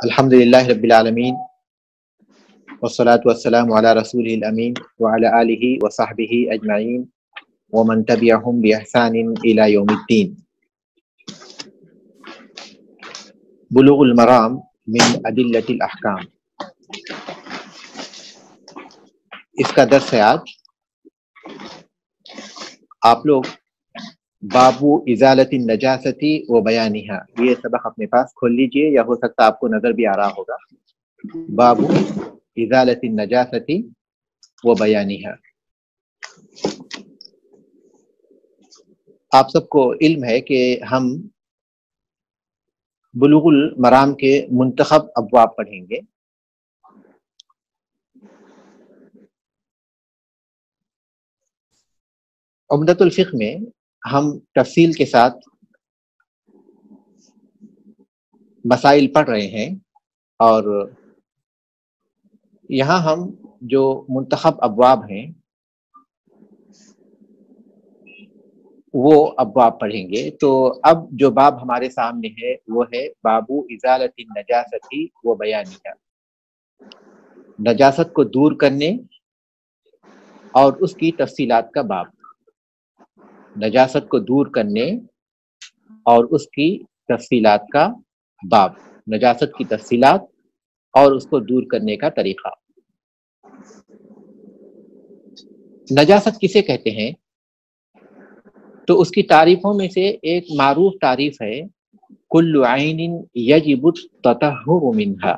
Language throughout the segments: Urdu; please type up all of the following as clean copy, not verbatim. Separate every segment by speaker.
Speaker 1: الحمدللہ رب العالمین والصلاة والسلام علی رسولہ الامین وعلی آلہ وصحبہ اجمعین ومن تبعہم بإحسان الی یوم الدین۔ بلوغ المرام من ادلۃ الاحکام، اس کا درس ہے آج۔ آپ لوگ بابو ازالت النجاستی و بیانہا، یہ سبق اپنے پاس کھول لیجئے، یا ہو سکتا آپ کو نظر بھی آ رہا ہوگا۔ بابو ازالت النجاستی و بیانہا، آپ سب کو علم ہے کہ ہم بلوغ المرام کے منتخب ابواب پڑھیں گے۔ عمدۃ الفقہ میں ہم تفصیل کے ساتھ مسائل پڑھ رہے ہیں، اور یہاں ہم جو منتخب ابواب ہیں وہ ابواب پڑھیں گے۔ تو اب جو باب ہمارے سامنے ہے وہ ہے بابو ازالت النجاستی و بیانہا، نجاست کو دور کرنے اور اس کی تفصیلات کا باب۔ نجاست کو دور کرنے اور اس کی تفصیلات کا باب، نجاست کی تفصیلات اور اس کو دور کرنے کا طریقہ۔ نجاست کسے کہتے ہیں؟ تو اس کی تعریفوں میں سے ایک معروف تعریف ہے کل عین یجب التطہر منہا،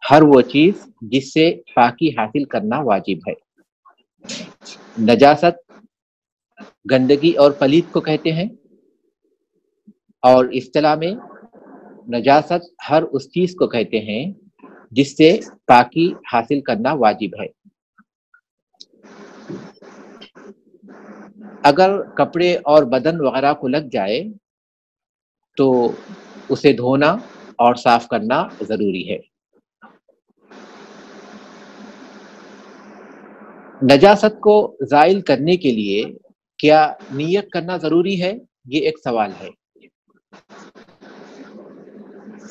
Speaker 1: ہر وہ چیز جس سے پاکی حاصل کرنا واجب ہے۔ نجاست گندگی اور پلید کو کہتے ہیں، اور اصطلاح میں نجاست ہر اس چیز کو کہتے ہیں جس سے پاکی حاصل کرنا واجب ہے۔ اگر کپڑے اور بدن وغیرہ کو لگ جائے تو اسے دھونا اور صاف کرنا ضروری ہے۔ نجاست کو زائل کرنے کے لیے کیا نیت کرنا ضروری ہے؟ یہ ایک سوال ہے۔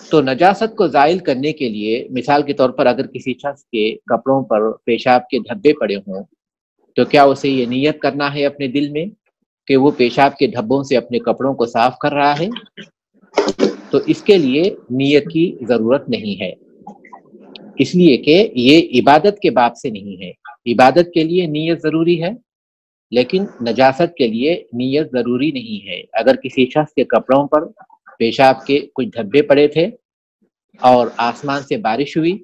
Speaker 1: تو نجاست کو زائل کرنے کے لیے مثال کے طور پر اگر کسی شخص کے کپڑوں پر پیشاب کے دھبے پڑے ہوں تو کیا اسے یہ نیت کرنا ہے اپنے دل میں کہ وہ پیشاب کے دھبوں سے اپنے کپڑوں کو صاف کر رہا ہے؟ تو اس کے لیے نیت کی ضرورت نہیں ہے، اس لیے کہ یہ عبادت کے باب سے نہیں ہے۔ عبادت کے لیے نیت ضروری ہے، لیکن نجاست کے لیے نیت ضروری نہیں ہے۔ اگر کسی شخص کے کپڑوں پر پیشاب کے کچھ دھبے پڑے تھے اور آسمان سے بارش ہوئی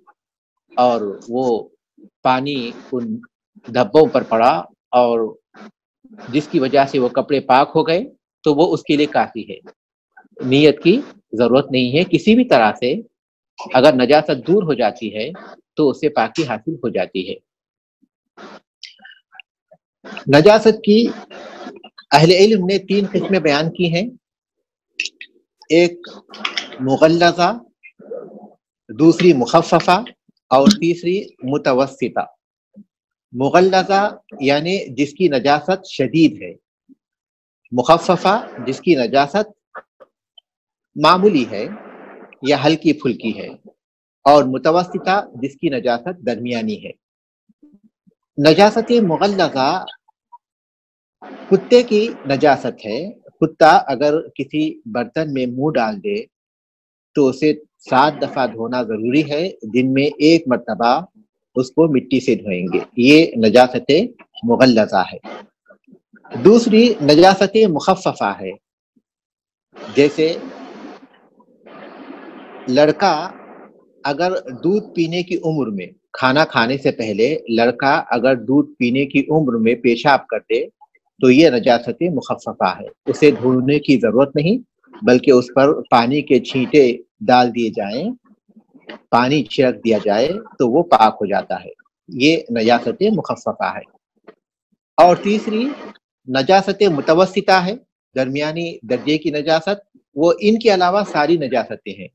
Speaker 1: اور وہ پانی ان دھبوں پر پڑا اور جس کی وجہ سے وہ کپڑے پاک ہو گئے، تو وہ اس کے لیے کافی ہے، نیت کی ضرورت نہیں ہے۔ کسی بھی طرح سے اگر نجاست دور ہو جاتی ہے تو اس سے پاکی حاصل ہو جاتی ہے۔ نجاست کی اہل علم نے 3 قسمیں بیان کی ہیں، ایک مغلظہ، دوسری مخففہ اور تیسری متوسطہ۔ مغلظہ یعنی جس کی نجاست شدید ہے، مخففہ جس کی نجاست معمولی ہے یا ہلکی پھلکی ہے، اور متوسطہ جس کی نجاست درمیانی ہے۔ نجاست مغلظہ کتے کی نجاست ہے۔ کتا اگر کسی برتن میں منہ ڈال دے تو اسے 7 دفعہ دھونا ضروری ہے، دن میں 1 مرتبہ اس کو مٹی سے دھوئیں گے، یہ نجاست مغلظہ ہے۔ دوسری نجاست مخففہ ہے، جیسے لڑکا اگر دودھ پینے کی عمر میں، کھانا کھانے سے پہلے لڑکا اگر دودھ پینے کی عمر میں پیشاب کر دے تو یہ نجاست مخففہ ہے، اسے دھونے کی ضرورت نہیں، بلکہ اس پر پانی کے چھینٹے ڈال دیے جائیں، پانی چھڑک دیا جائے تو وہ پاک ہو جاتا ہے، یہ نجاست مخففہ ہے۔ اور تیسری نجاست متوسطہ ہے، درمیانی درجے کی نجاست، وہ ان کے علاوہ ساری نجاستیں ہیں،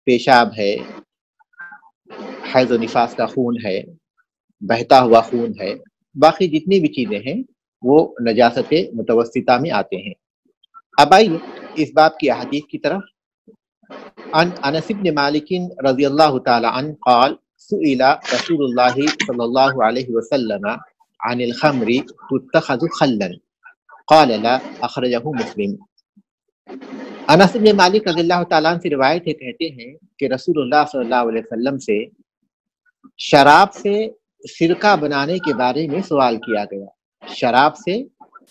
Speaker 1: پیشاب ہے، حیض و نفاس کا خون ہے، بہتا ہوا خون ہے، باقی جتنی بھی چیزیں ہیں وہ نجاست متوسطہ میں آتے ہیں۔ اب آئیے اس باب کی احادیث کی طرف۔ عن انس بن مالک رضی اللہ تعالی عنہ قال سئل رسول اللہ صلی اللہ علیہ وسلم عن الخمر تتخذ خلا قال لا اخرجہ مسلم۔ انس بن مالک رضی اللہ تعالیٰ عنہ سے روایت ہے، کہتے ہیں کہ رسول اللہ صلی اللہ علیہ وسلم سے شراب سے سرکہ بنانے کے بارے میں سوال کیا گیا، شراب سے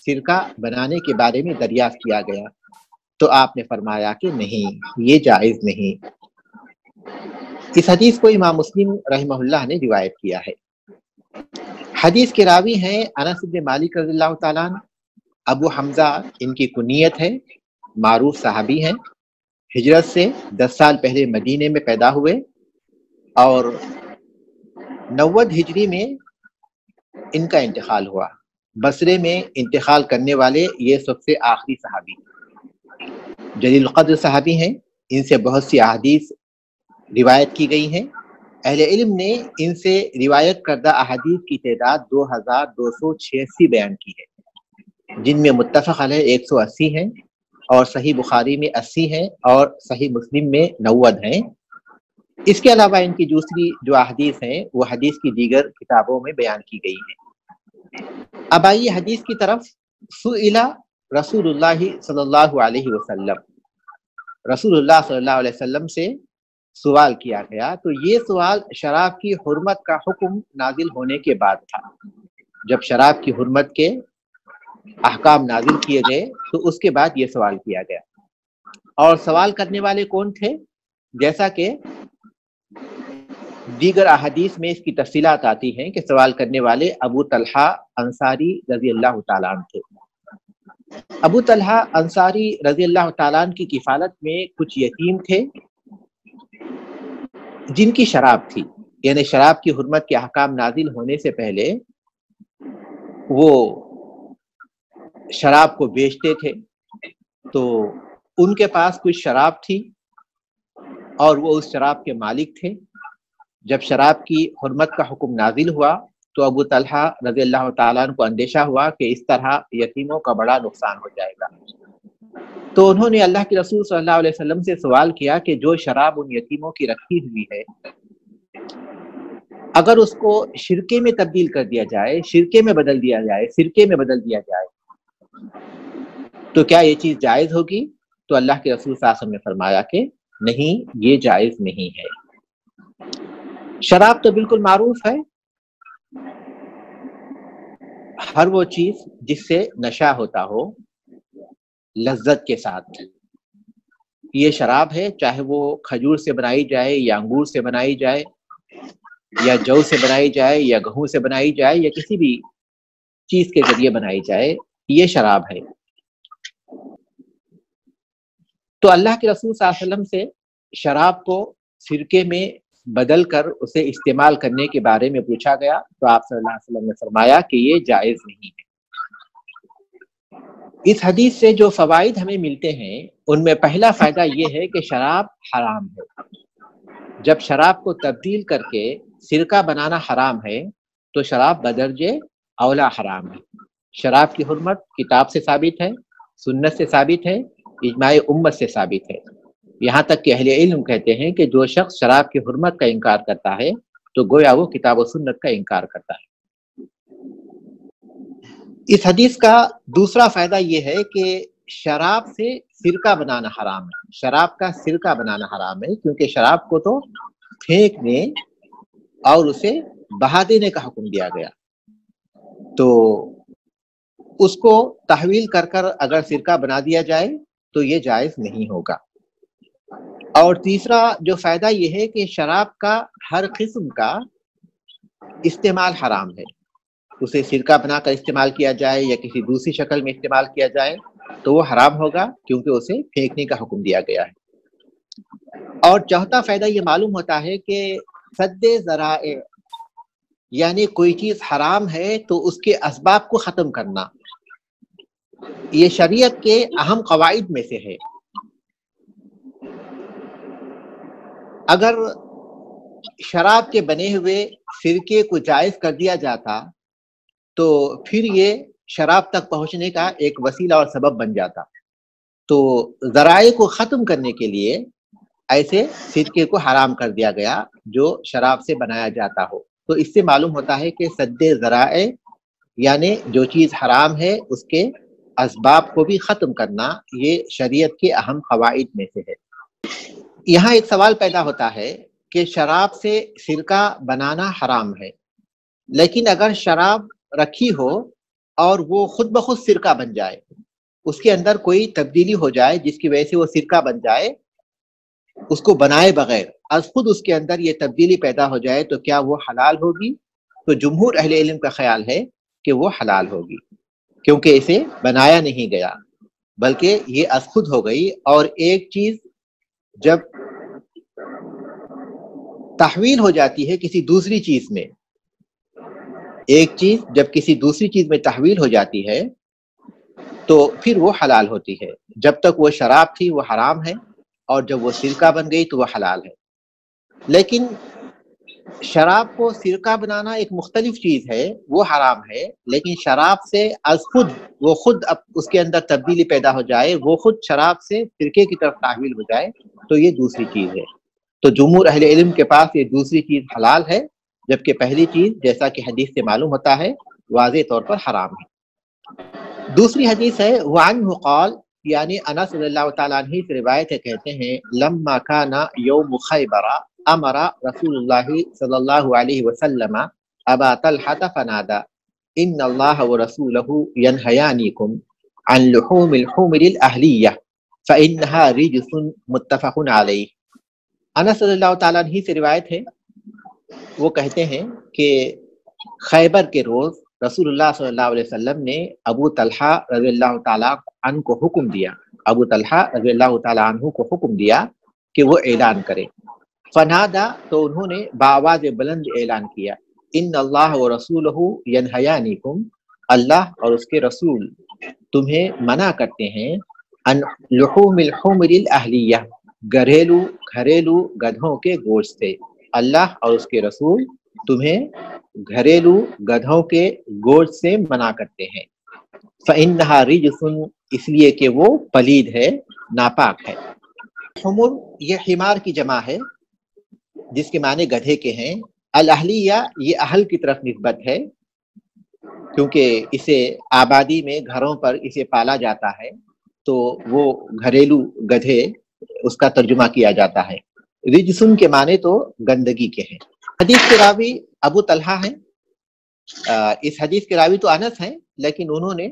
Speaker 1: سرکہ بنانے کے بارے میں دریافت کیا گیا، تو آپ نے فرمایا کہ نہیں، یہ جائز نہیں۔ اس حدیث کو امام مسلم رحمہ اللہ نے روایت کیا ہے۔ حدیث کے راوی ہیں انس بن مالک رضی اللہ تعالیٰ عنہ، ابو حمزہ ان کی کنیت ہے، معروف صحابی ہیں، ہجرت سے 10 سال پہلے مدینے میں پیدا ہوئے اور 90 ہجری میں ان کا انتقال ہوا۔ بصرے میں انتقال کرنے والے یہ سب سے آخری صحابی جلیل القدر صحابی ہیں، ان سے بہت سی احادیث روایت کی گئی ہیں۔ اہل علم نے ان سے روایت کردہ احادیث کی تعداد 2286 بیان کی ہے، جن میں متفق علیہ 180 ہیں اور صحیح بخاری میں 80 ہیں اور صحیح مسلم میں 90 ہیں۔ اس کے علاوہ ان کی دوسری جو احادیث ہیں وہ حدیث کی دیگر کتابوں میں بیان کی گئی ہیں۔ اب آئیے حدیث کی طرف۔ سئل رسول اللہ صلی اللہ علیہ وسلم، رسول اللہ صلی اللہ علیہ وسلم سے سوال کیا گیا، تو یہ سوال شراب کی حرمت کا حکم نازل ہونے کے بعد تھا۔ جب شراب کی حرمت کے احکام نازل کیے گئے تو اس کے بعد یہ سوال کیا گیا، اور سوال کرنے والے کون تھے؟ جیسا کہ دیگر احادیث میں اس کی تفصیلات آتی ہیں کہ سوال کرنے والے ابو طلحہ انصاری رضی اللہ تعالیٰ عنہ تھے۔ ابو طلحہ انصاری رضی اللہ تعالیٰ عنہ کی کفالت میں کچھ یتیم تھے جن کی شراب تھی، یعنی شراب کی حرمت کے احکام نازل ہونے سے پہلے وہ شراب کو بیچتے تھے، تو ان کے پاس کچھ شراب تھی اور وہ اس شراب کے مالک تھے۔ جب شراب کی حرمت کا حکم نازل ہوا تو ابو طلحہ رضی اللہ تعالیٰ عنہ کو اندیشہ ہوا کہ اس طرح یتیموں کا بڑا نقصان ہو جائے گا، تو انہوں نے اللہ کے رسول صلی اللہ علیہ وسلم سے سوال کیا کہ جو شراب ان یتیموں کی رکھی ہوئی ہے، اگر اس کو شرکے میں تبدیل کر دیا جائے، شرکے میں بدل دیا جائے، سرکے میں بدل دیا جائے، تو کیا یہ چیز جائز ہوگی؟ تو اللہ کے رسول صلی اللہ علیہ وسلم نے فرمایا کہ نہیں، یہ جائز نہیں ہے۔ شراب تو بالکل معروف ہے، ہر وہ چیز جس سے نشہ ہوتا ہو لذت کے ساتھ، یہ شراب ہے، چاہے وہ کھجور سے بنائی جائے یا انگور سے بنائی جائے یا جو سے بنائی جائے یا گہوں سے بنائی جائے یا کسی بھی چیز کے ذریعے بنائی جائے، یہ شراب ہے۔ تو اللہ کے رسول صلی اللہ علیہ وسلم سے شراب کو سرکے میں بدل کر اسے استعمال کرنے کے بارے میں پوچھا گیا، تو آپ صلی اللہ علیہ وسلم نے فرمایا کہ یہ جائز نہیں ہے۔ اس حدیث سے جو فوائد ہمیں ملتے ہیں ان میں پہلا فائدہ یہ ہے کہ شراب حرام ہے۔ جب شراب کو تبدیل کر کے سرکہ بنانا حرام ہے تو شراب بدرجے اولا حرام ہے۔ شراب کی حرمت کتاب سے ثابت ہے، سنت سے ثابت ہے، اجماع امت سے ثابت ہے، یہاں تک کہ اہل علم کہتے ہیں کہ جو شخص شراب کی حرمت کا انکار کرتا ہے تو گویا وہ کتاب و سنت کا انکار کرتا ہے۔ اس حدیث کا دوسرا فائدہ یہ ہے کہ شراب سے سرکہ بنانا حرام ہے، شراب کا سرکہ بنانا حرام ہے، کیونکہ شراب کو تو پھینکنے اور اسے بہا دینے کا حکم دیا گیا، تو اس کو تحویل کر کر اگر سرکہ بنا دیا جائے تو یہ جائز نہیں ہوگا۔ اور تیسرا جو فائدہ یہ ہے کہ شراب کا ہر قسم کا استعمال حرام ہے، اسے سرکہ بنا کر استعمال کیا جائے یا کسی دوسری شکل میں استعمال کیا جائے تو وہ حرام ہوگا، کیونکہ اسے پھینکنے کا حکم دیا گیا ہے۔ اور چوتھا فائدہ یہ معلوم ہوتا ہے کہ سد ذرائع، یعنی کوئی چیز حرام ہے تو اس کے اسباب کو ختم کرنا، یہ شریعت کے اہم قواعد میں سے ہے۔ اگر شراب کے بنے ہوئے سرکے کو جائز کر دیا جاتا تو پھر یہ شراب تک پہنچنے کا ایک وسیلہ اور سبب بن جاتا، تو ذرائع کو ختم کرنے کے لیے ایسے سرکے کو حرام کر دیا گیا جو شراب سے بنایا جاتا ہو۔ تو اس سے معلوم ہوتا ہے کہ سد ذرائع یعنی جو چیز حرام ہے اس کے اسباب کو بھی ختم کرنا یہ شریعت کے اہم قواعد میں سے ہے۔ یہاں ایک سوال پیدا ہوتا ہے کہ شراب سے سرکہ بنانا حرام ہے، لیکن اگر شراب رکھی ہو اور وہ خود بخود سرکہ بن جائے، اس کے اندر کوئی تبدیلی ہو جائے جس کی وجہ سے وہ سرکہ بن جائے، اس کو بنائے بغیر از خود اس کے اندر یہ تبدیلی پیدا ہو جائے، تو کیا وہ حلال ہوگی؟ تو جمہور اہل علم کا خیال ہے کہ وہ حلال ہوگی، کیونکہ اسے بنایا نہیں گیا بلکہ یہ از خود ہو گئی۔ اور ایک چیز جب تحویل ہو جاتی ہے کسی دوسری چیز میں، ایک چیز جب کسی دوسری چیز میں تحویل ہو جاتی ہے تو پھر وہ حلال ہوتی ہے۔ جب تک وہ شراب تھی وہ حرام ہے، اور جب وہ سرکہ بن گئی تو وہ حلال ہے۔ لیکن شراب کو سرکہ بنانا ایک مختلف چیز ہے، وہ حرام ہے، لیکن شراب سے از خود وہ خود اب اس کے اندر تبدیلی پیدا ہو جائے، وہ خود شراب سے سرکے کی طرف تحویل ہو جائے، تو یہ دوسری چیز ہے۔ تو جمہور اہل علم کے پاس یہ دوسری چیز حلال ہے، جبکہ پہلی چیز جیسا کہ حدیث سے معلوم ہوتا ہے واضح طور پر حرام ہے۔ دوسری حدیث ہے وعنہ قال، یعنی انس رضی اللہ تعالیٰ عنہ سے روایت ہے، کہتے ہیں لما کان یوم خیبر امر رسول اللہ صلی اللہ علیہ وسلم ابا طلحہ فنادى ان اللہ ورسولہ ینہیانکم عن لحوم الحمر الاہلیہ فانها رجس متفق علیہ۔ انس رضی اللہ تعالیٰ عنہ سے روایت ہے، وہ کہتے ہیں کہ خیبر کے روز رسول اللہ صلی اللہ علیہ وسلم نے ابو طلحہ رضی اللہ تعالیٰ عنہ کو حکم دیا، ابو طلحہ رضی اللہ تعالیٰ عنہ کو حکم دیا کہ وہ اعلان کرے۔ فنادا، تو انہوں نے بآواز بلند اعلان کیا، ان اللہ و رسولہ ینہیانکم، اللہ اور اس کے رسول تمہیں منع کرتے ہیں، ان لحوم الحمر الاہلیہ، گھریلو گدھوں کے گوشت سے۔ اللہ اور اس کے رسول تمہیں گھریلو گدھوں کے گوشت سے منع کرتے ہیں۔ فإنہا رجس، اس لیے کہ وہ پلید ہے، ناپاک ہے۔ حمر یہ حمار کی جمع ہے جس کے معنی گدھے کے ہیں۔ الاہلیہ یہ اہل کی طرف نسبت ہے، کیونکہ اسے آبادی میں گھروں پر اسے پالا جاتا ہے، تو وہ گھریلو گدھے اس کا ترجمہ کیا جاتا ہے۔ رجسن کے معنی تو گندگی کے ہیں۔ حدیث کے راوی ابو طلحہ ہیں، اس حدیث کے راوی تو انس ہیں، لیکن انہوں نے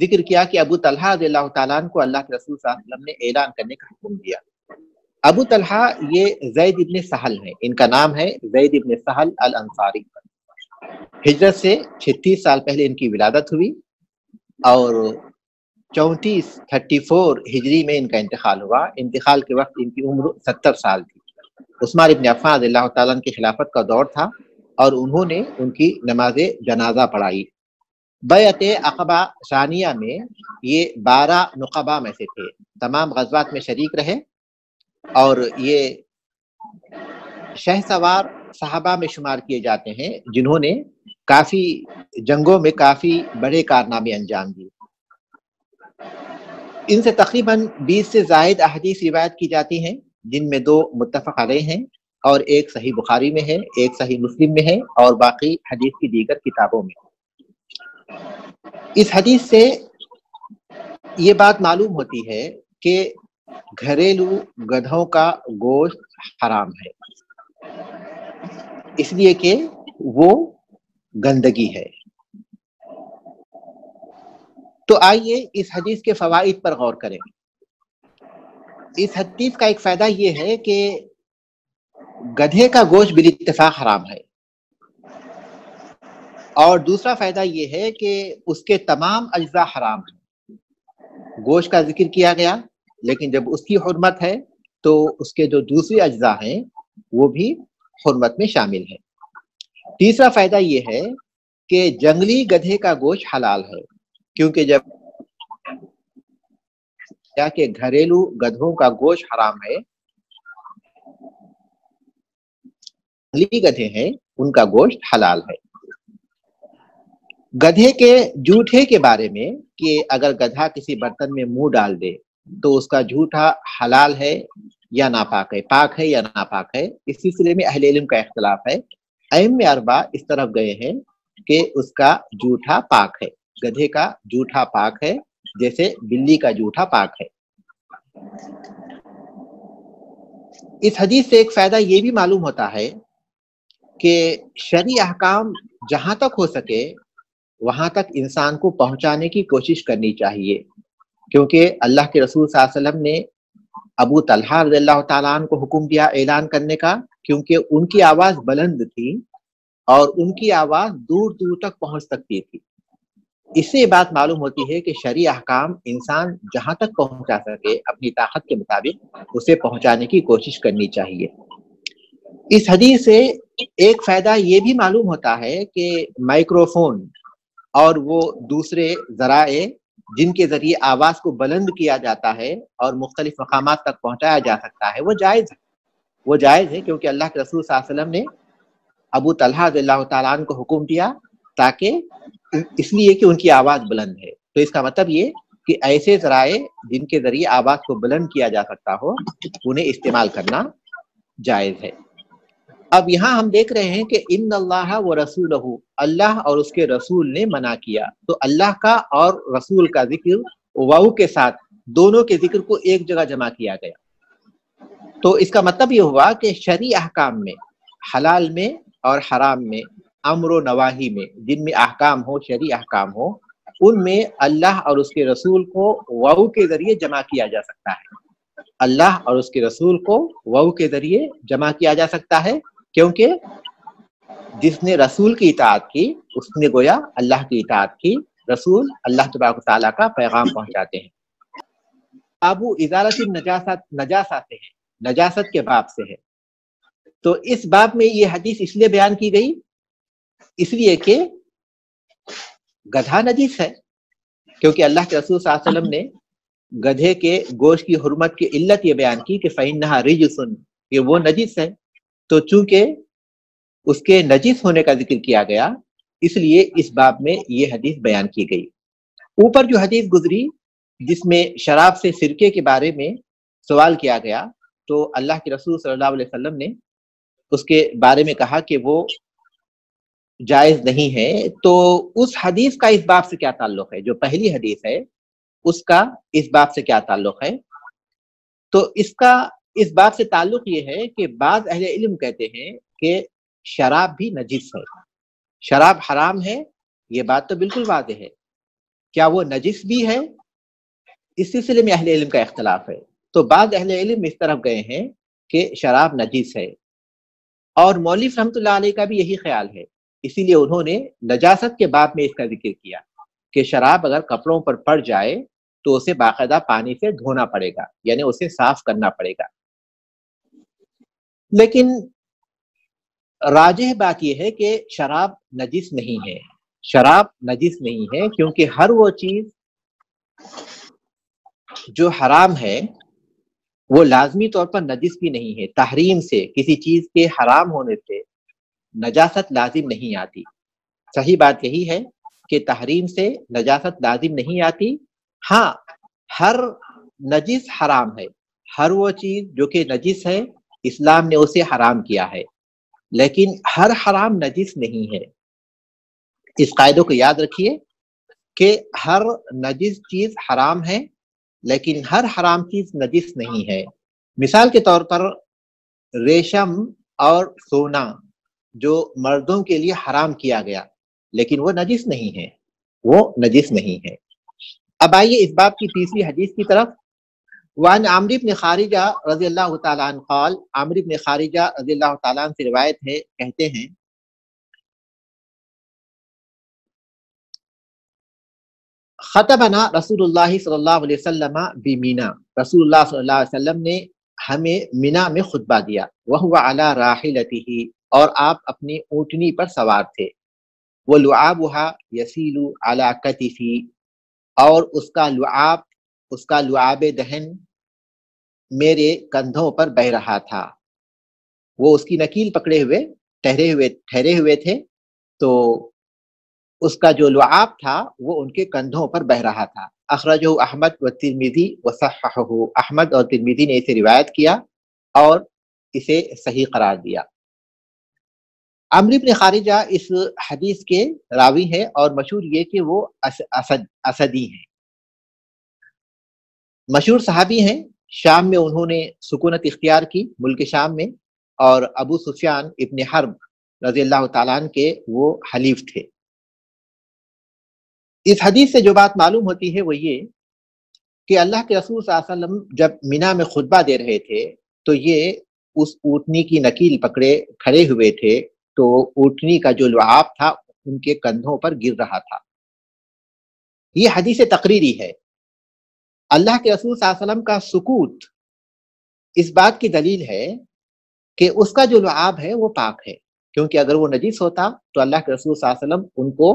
Speaker 1: ذکر کیا کہ ابو طلحہ رضی اللہ تعالیٰ عنہ کو اللہ کے رسول صلی اللہ علیہ وسلم نے اعلان کرنے کا حکم دیا۔ ابو طلحہ یہ زید ابن سہل ہیں، ان کا نام ہے زید ابن سہل الانصاری۔ ہجرت سے 36 سال پہلے ان کی ولادت ہوئی، اور 34 ہجری میں ان کا انتقال ہوا۔ انتقال کے وقت ان کی عمر 70 سال تھی۔ عثمان ابن عفان رضی اللہ تعالیٰ عنہ کی خلافت کا دور تھا، اور انہوں نے ان کی نماز جنازہ پڑھائی۔ بیعت عقبہ ثانیہ میں یہ 12 نقبہ میں سے تھے، تمام غزوات میں شریک رہے، اور یہ شہ سوار صحابہ میں شمار کیے جاتے ہیں جنہوں نے کافی جنگوں میں کافی بڑے کارنامے انجام دیے۔ ان سے تقریباً 20 سے زائد احادیث روایت کی جاتی ہیں، جن میں 2 متفق علیہ ہیں، اور ایک صحیح بخاری میں ہے، ایک صحیح مسلم میں ہے، اور باقی حدیث کی دیگر کتابوں میں۔ اس حدیث سے یہ بات معلوم ہوتی ہے کہ گھریلو گدھوں کا گوشت حرام ہے، اس لیے کہ وہ گندگی ہے۔ تو آئیے اس حدیث کے فوائد پر غور کریں۔ اس حدیث کا ایک فائدہ یہ ہے کہ گدھے کا گوشت بالاتفاق حرام ہے، اور دوسرا فائدہ یہ ہے کہ اس کے تمام اجزاء حرام ہیں۔ گوشت کا ذکر کیا گیا، لیکن جب اس کی حرمت ہے تو اس کے جو دوسری اجزاء ہیں وہ بھی حرمت میں شامل ہیں۔ تیسرا فائدہ یہ ہے کہ جنگلی گدھے کا گوشت حلال ہے، کیونکہ جب کہ گھریلو گدھوں کا گوشت حرام ہے، جنگلی گدھے ہیں ان کا گوشت حلال ہے۔ گدھے کے جھوٹے کے بارے میں کہ اگر گدھا کسی برتن میں منہ ڈال دے تو اس کا جھوٹا حلال ہے، یا ناپاک ہے، پاک ہے یا ناپاک ہے، اس سلسلے میں اہل علم کا اختلاف ہے۔ ائمہ اربعہ اس طرف گئے ہیں کہ اس کا جوٹھا پاک ہے، گدھے کا جوٹھا پاک ہے، جیسے بلی کا جوٹھا پاک ہے۔ اس حدیث سے ایک فائدہ یہ بھی معلوم ہوتا ہے کہ شرعی احکام جہاں تک ہو سکے وہاں تک انسان کو پہنچانے کی کوشش کرنی چاہیے، کیونکہ اللہ کے رسول صلی اللہ علیہ وسلم نے ابو طلحہ رضی اللہ تعالیٰ عنہ کو حکم دیا اعلان کرنے کا، کیونکہ ان کی آواز بلند تھی اور ان کی آواز دور دور تک پہنچ سکتی تھی۔ اس سے یہ بات معلوم ہوتی ہے کہ شرعی احکام انسان جہاں تک پہنچا سکے اپنی طاقت کے مطابق اسے پہنچانے کی کوشش کرنی چاہیے۔ اس حدیث سے ایک فائدہ یہ بھی معلوم ہوتا ہے کہ مائکروفون اور وہ دوسرے ذرائع جن کے ذریعے آواز کو بلند کیا جاتا ہے اور مختلف مقامات تک پہنچایا جا سکتا ہے، وہ جائز ہے، کیونکہ اللہ کے رسول صلی اللہ علیہ وسلم نے ابو طلحہ رضی اللہ تعالیٰ عنہ کو حکم دیا تاکہ اس لیے کہ ان کی آواز بلند ہے۔ تو اس کا مطلب یہ کہ ایسے ذرائع جن کے ذریعے آواز کو بلند کیا جا سکتا ہو انہیں استعمال کرنا جائز ہے۔ اب یہاں ہم دیکھ رہے ہیں کہ ان اللہ و رسولہ، اللہ اور اس کے رسول نے منع کیا، تو اللہ کا اور رسول کا ذکر واو کے ساتھ دونوں کے ذکر کو ایک جگہ جمع کیا گیا۔ تو اس کا مطلب یہ ہوا کہ شرعی احکام میں، حلال میں اور حرام میں، امر و نواہی میں، جن میں احکام ہو، شرعی احکام ہو، ان میں اللہ اور اس کے رسول کو واو کے ذریعے جمع کیا جا سکتا ہے۔ اللہ اور اس کے رسول کو واو کے ذریعے جمع کیا جا سکتا ہے، کیونکہ جس نے رسول کی اطاعت کی اس نے گویا اللہ کی اطاعت کی۔ رسول اللہ تبارک و تعالیٰ کا پیغام پہنچاتے ہیں۔ ابو ازالت نجاست ہے، نجاست کے باب سے ہے۔ تو اس باب میں یہ حدیث اس لیے بیان کی گئی اس لیے کہ گدھا نجس ہے، کیونکہ اللہ کے رسول صلی اللہ علیہ وسلم نے گدھے کے گوشت کی حرمت کی علت یہ بیان کی کہ فَإِنَّهَا رِجْسٌ، کہ وہ نجس ہے۔ تو چونکہ اس کے نجس ہونے کا ذکر کیا گیا اس لیے اس باب میں یہ حدیث بیان کی گئی۔ اوپر جو حدیث گزری جس میں شراب سے سرکے کے بارے میں سوال کیا گیا، تو اللہ کے رسول صلی اللہ علیہ وسلم نے اس کے بارے میں کہا کہ وہ جائز نہیں ہے۔ تو اس حدیث کا اس باب سے کیا تعلق ہے؟ جو پہلی حدیث ہے اس کا اس باب سے کیا تعلق ہے؟ تو اس کا اس باب سے تعلق یہ ہے کہ بعض اہل علم کہتے ہیں کہ شراب بھی نجس ہے، شراب حرام ہے، یہ بات تو بالکل واضح ہے۔ کیا وہ نجس بھی ہے؟ اس سلسلے میں اہل علم کا اختلاف ہے۔ تو بعض اہل علم اس طرف گئے ہیں کہ شراب نجس ہے، اور مولوی رحمۃ اللہ علیہ کا بھی یہی خیال ہے، اسی لیے انہوں نے نجاست کے باب میں اس کا ذکر کیا کہ شراب اگر کپڑوں پر پڑ جائے تو اسے باقاعدہ پانی سے دھونا پڑے گا، یعنی اسے صاف کرنا پڑے گا۔ لیکن راجح بات یہ ہے کہ شراب نجس نہیں ہے، شراب نجس نہیں ہے، کیونکہ ہر وہ چیز جو حرام ہے وہ لازمی طور پر نجس بھی نہیں ہے۔ تحریم سے، کسی چیز کے حرام ہونے سے نجاست لازم نہیں آتی۔ صحیح بات یہی ہے کہ تحریم سے نجاست لازم نہیں آتی۔ ہاں، ہر نجس حرام ہے، ہر وہ چیز جو کہ نجس ہے اسلام نے اسے حرام کیا ہے، لیکن ہر حرام نجس نہیں ہے۔ اس قاعدے کو یاد رکھیے کہ ہر نجس چیز حرام ہے لیکن ہر حرام چیز نجس نہیں ہے۔ مثال کے طور پر ریشم اور سونا جو مردوں کے لیے حرام کیا گیا لیکن وہ نجس نہیں ہے، وہ نجس نہیں ہے۔ اب آئیے اس باب کی تیسری حدیث کی طرف۔ وعن عمرو بن خارجہ رضی اللہ تعالیٰ عنہ قال، عمرو بن خارجہ رضی اللہ تعالیٰ عنہ سے روایت ہے، کہتے ہیں خطبنا رسول اللہ صلی اللہ علیہ وسلم بمینا، رسول اللہ صلی اللہ علیہ وسلم نے ہمیں مینا میں خطبہ دیا، وہو علی راحلتہ، اور آپ اپنی اونٹنی پر سوار تھے، وَلُعَابُهَا يَسِيلُ عَلَى كَتِفِي، اور اس کا لعاب دہن میرے کندھوں پر بہ رہا تھا۔ وہ اس کی نکیل پکڑے ہوئے ٹھہرے ہوئے تھے، تو اس کا جو لعاب تھا وہ ان کے کندھوں پر بہ رہا تھا۔ اخرجہ احمد و ترمذی وصححہ، احمد اور ترمذی نے اسے روایت کیا اور اسے صحیح قرار دیا۔ عمرو بن خارجہ اس حدیث کے راوی ہیں اور مشہور یہ کہ وہ اسدی ہیں، مشہور صحابی ہیں۔ شام میں انہوں نے سکونت اختیار کی، ملک شام میں، اور ابو سفیان ابن حرب رضی اللہ تعالیٰ عنہ کے وہ حلیف تھے۔ اس حدیث سے جو بات معلوم ہوتی ہے وہ یہ کہ اللہ کے رسول صلی اللہ علیہ وسلم جب مینا میں خطبہ دے رہے تھے تو یہ اس اونٹنی کی نکیل پکڑے کھڑے ہوئے تھے، تو اونٹنی کا جو لعاب تھا ان کے کندھوں پر گر رہا تھا۔ یہ حدیث تقریری ہے۔ اللہ کے رسول صلی اللہ علیہ وسلم کا سکوت اس بات کی دلیل ہے کہ اس کا جو لعاب ہے وہ پاک ہے، کیونکہ اگر وہ نجیس ہوتا تو اللہ کے رسول صلی اللہ علیہ وسلم ان کو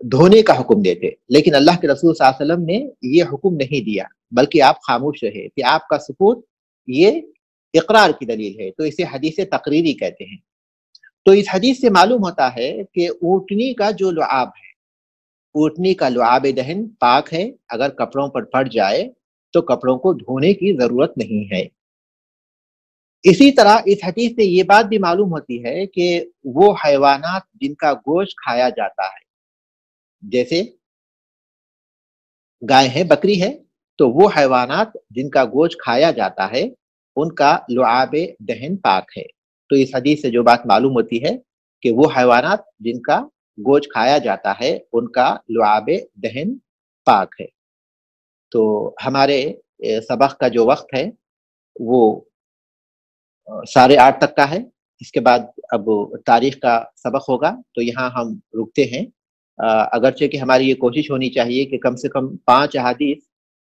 Speaker 1: دھونے کا حکم دیتے، لیکن اللہ کے رسول صلی اللہ علیہ وسلم نے یہ حکم نہیں دیا، بلکہ آپ خاموش رہے کہ آپ کا سکوت یہ اقرار کی دلیل ہے، تو اسے حدیث تقریری کہتے ہیں۔ تو اس حدیث سے معلوم ہوتا ہے کہ اونٹنی کا جو لعاب ہے، اونٹنی کا لعاب دہن پاک ہے، اگر کپڑوں پر پڑ جائے تو کپڑوں کو دھونے کی ضرورت نہیں ہے۔ اسی طرح اس حدیث سے یہ بات بھی معلوم ہوتی ہے کہ وہ حیوانات جن کا گوشت کھایا جاتا ہے، جیسے گائے ہے، بکری ہے، تو وہ حیوانات جن کا گوشت کھایا جاتا ہے ان کا لعاب دہن پاک ہے۔ تو اس حدیث سے جو بات معلوم ہوتی ہے کہ وہ حیوانات جن کا گوشت کھایا جاتا ہے ان کا لعاب دہن پاک ہے۔ تو ہمارے سبق کا جو وقت ہے وہ 8:30 تک کا ہے، اس کے بعد اب تاریخ کا سبق ہوگا، تو یہاں ہم رکتے ہیں۔ اگرچہ کہ ہماری یہ کوشش ہونی چاہیے کہ کم سے کم 5 احادیث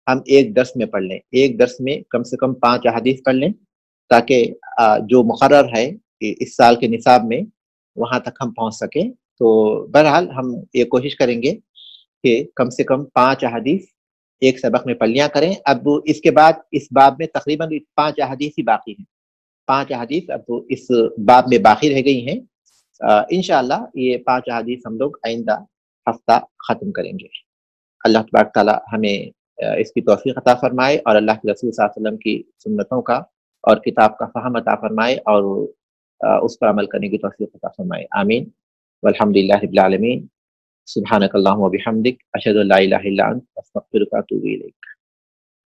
Speaker 1: ہم ایک درس میں پڑھ لیں، ایک درس میں کم سے کم 5 احادیث پڑھ لیں، تاکہ جو مقرر ہے اس سال کے نصاب میں وہاں تک ہم پہنچ سکیں۔ تو بہرحال ہم یہ کوشش کریں گے کہ کم سے کم 5 احادیث ایک سبق میں پڑھ لیا کریں۔ اب اس کے بعد اس باب میں تقریباً 5 احادیث ہی باقی ہیں، 5 احادیث اب اس باب میں باقی رہ گئی ہیں۔ انشاءاللہ یہ 5 احادیث ہم لوگ آئندہ ہفتہ ختم کریں گے۔ اللہ تبارک تعالیٰ ہمیں اس کی توفیق عطا فرمائے اور اللہ کے رسول صلی اللہ علیہ وسلم کی سنتوں کا اور کتاب کا فہم عطا فرمائے اور اس پر عمل کرنے کی توفیق عطا فرمائے، آمین۔ والحمدللہ رب العالمین۔ سبحانک اللہم و بحمدک، اشہد ان لا الہ الا انت، استغفرک و اتوب الیک۔